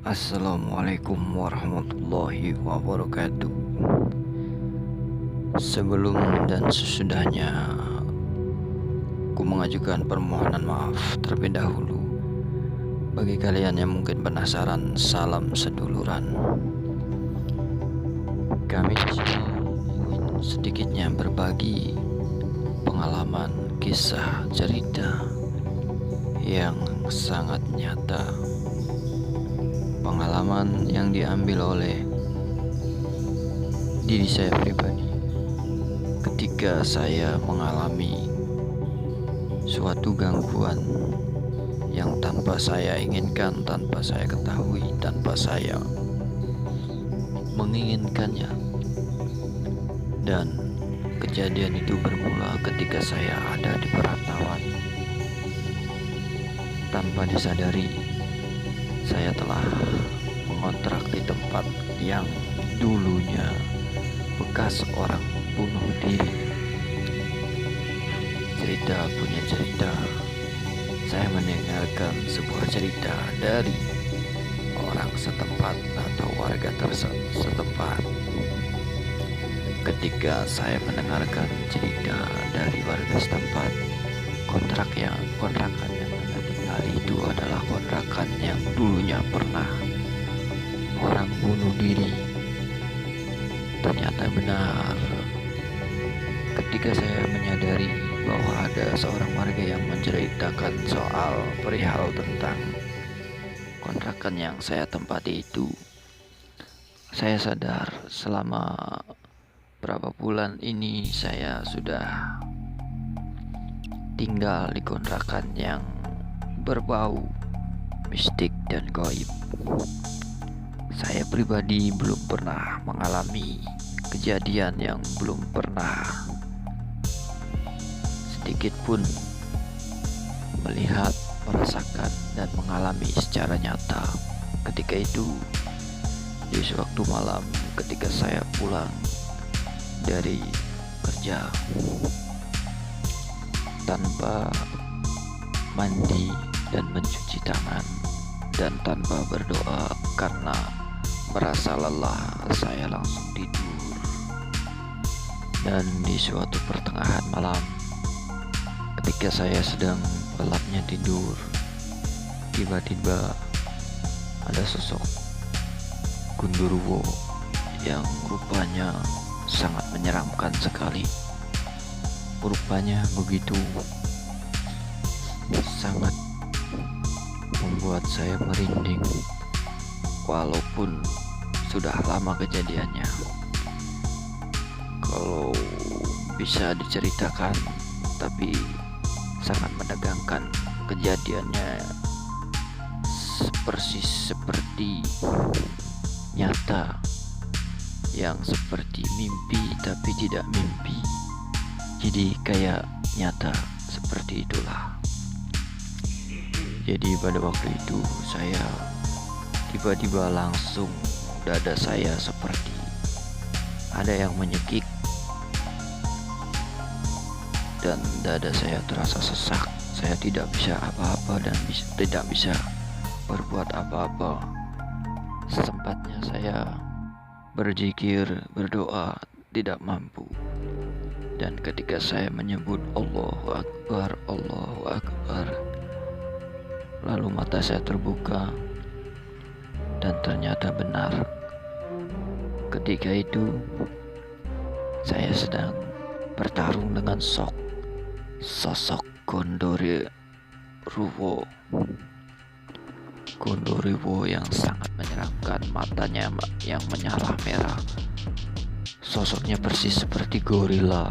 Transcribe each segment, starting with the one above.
Assalamualaikum warahmatullahi wabarakatuh. Sebelum dan sesudahnya, ku mengajukan permohonan maaf terlebih dahulu. Bagi kalian yang mungkin penasaran, salam seduluran. Kami di sini ingin sedikitnya berbagi pengalaman, kisah, cerita yang sangat nyata. Pengalaman yang diambil oleh diri saya pribadi ketika saya mengalami suatu gangguan yang tanpa saya inginkan, tanpa saya ketahui, tanpa saya menginginkannya. Dan kejadian itu bermula ketika saya ada di perantauan. Tanpa disadari, saya telah mengontrak di tempat yang dulunya bekas orang bunuh diri. Cerita punya cerita. Saya mendengarkan sebuah cerita dari orang setempat atau warga setempat. Ketika saya mendengarkan cerita dari warga setempat, kontrakan yang anda tinggali itu adalah kontrakan yang dulunya pernah orang bunuh diri. Ternyata benar. Ketika saya menyadari bahwa ada seorang warga yang menceritakan soal perihal tentang kontrakan yang saya tempati itu, saya sadar selama berapa bulan ini saya sudah tinggal di kontrakan yang berbau mistik dan gaib. Saya pribadi belum pernah mengalami kejadian yang belum pernah sedikit pun melihat, merasakan, dan mengalami secara nyata. Ketika itu, di sewaktu malam ketika saya pulang dari kerja tanpa mandi dan mencuci tangan dan tanpa berdoa karena merasa lelah, saya langsung tidur. Dan di suatu pertengahan malam, ketika saya sedang lelapnya tidur, tiba-tiba ada sosok Gundurwo yang rupanya sangat menyeramkan sekali. Rupanya begitu sangat membuat saya merinding, walaupun sudah lama kejadiannya. Kalau bisa diceritakan, tapi sangat menegangkan. Kejadiannya persis seperti nyata, yang seperti mimpi tapi tidak mimpi. Jadi kayak nyata, seperti itulah. Jadi pada waktu itu saya tiba-tiba langsung dada saya seperti ada yang menyekik dan dada saya terasa sesak. Saya tidak bisa apa-apa dan tidak bisa berbuat apa-apa. Sesempatnya saya berzikir, berdoa, tidak mampu. Dan ketika saya menyebut Allahu Akbar, Allahu Akbar, lalu mata saya terbuka dan ternyata benar. Ketika itu saya sedang bertarung dengan sosok Gondorewo yang sangat menyeramkan. Matanya yang menyala merah. Sosoknya persis seperti gorila.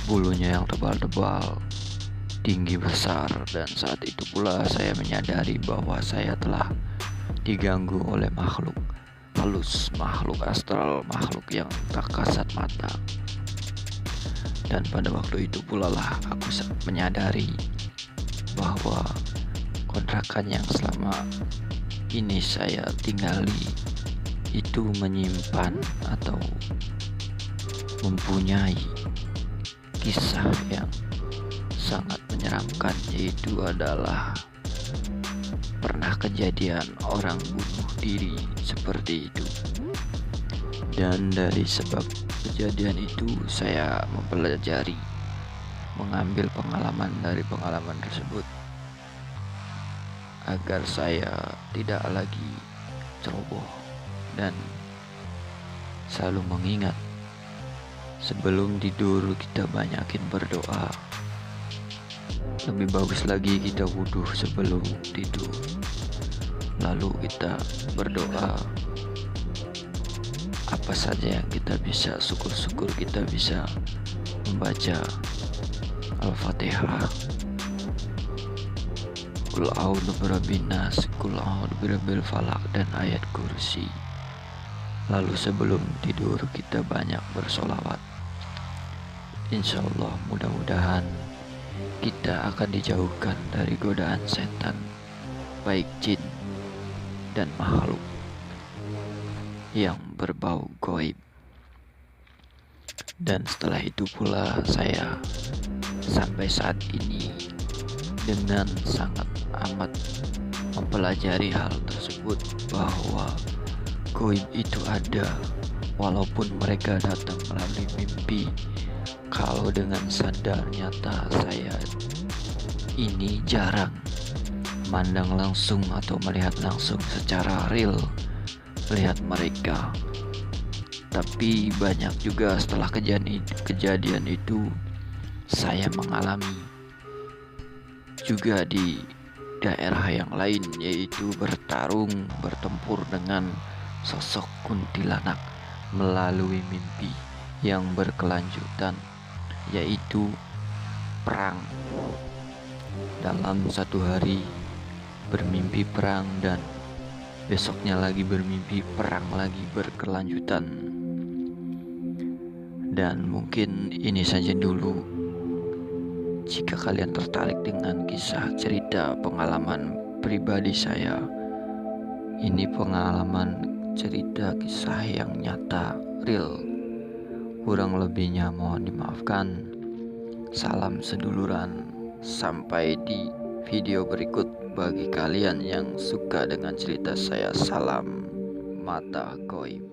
Bulunya yang tebal-tebal, tinggi besar. Dan saat itu pula saya menyadari bahwa saya telah diganggu oleh makhluk halus, makhluk astral, makhluk yang tak kasat mata. Dan pada waktu itu pula lah aku menyadari bahwa kontrakan yang selama ini saya tinggali itu menyimpan atau mempunyai kisah yang sangat menyeramkan, yaitu adalah pernah kejadian orang bunuh diri seperti itu. Dan dari sebab kejadian itu saya mempelajari, mengambil pengalaman dari pengalaman tersebut agar saya tidak lagi ceroboh dan selalu mengingat sebelum tidur kita banyakin berdoa. Lebih bagus lagi kita wudhu sebelum tidur, lalu kita berdoa apa saja yang kita bisa. Syukur-syukur kita bisa membaca Al-Fatihah, Qul a'udzu birabbin nas, Qul a'udzu birabbil falaq, dan ayat kursi. Lalu sebelum tidur kita banyak bersolawat. Insya Allah mudah-mudahan kita akan dijauhkan dari godaan setan, baik jin dan makhluk yang berbau gaib. Dan setelah itu pula saya sampai saat ini dengan sangat amat mempelajari hal tersebut, bahwa gaib itu ada walaupun mereka datang melalui mimpi. Kalau dengan sadar nyata saya ini jarang mandang langsung atau melihat langsung secara real melihat mereka, tapi banyak juga setelah kejadian itu saya mengalami juga di daerah yang lain, yaitu bertempur dengan sosok kuntilanak melalui mimpi yang berkelanjutan, yaitu perang. Dalam satu hari bermimpi perang dan besoknya lagi bermimpi perang lagi berkelanjutan. Dan mungkin ini saja dulu. Jika kalian tertarik dengan kisah cerita pengalaman pribadi saya, ini pengalaman cerita kisah yang nyata, real. Kurang lebihnya mohon dimaafkan. Salam seduluran. Sampai di video berikut. Bagi kalian yang suka dengan cerita saya, salam mata gaib.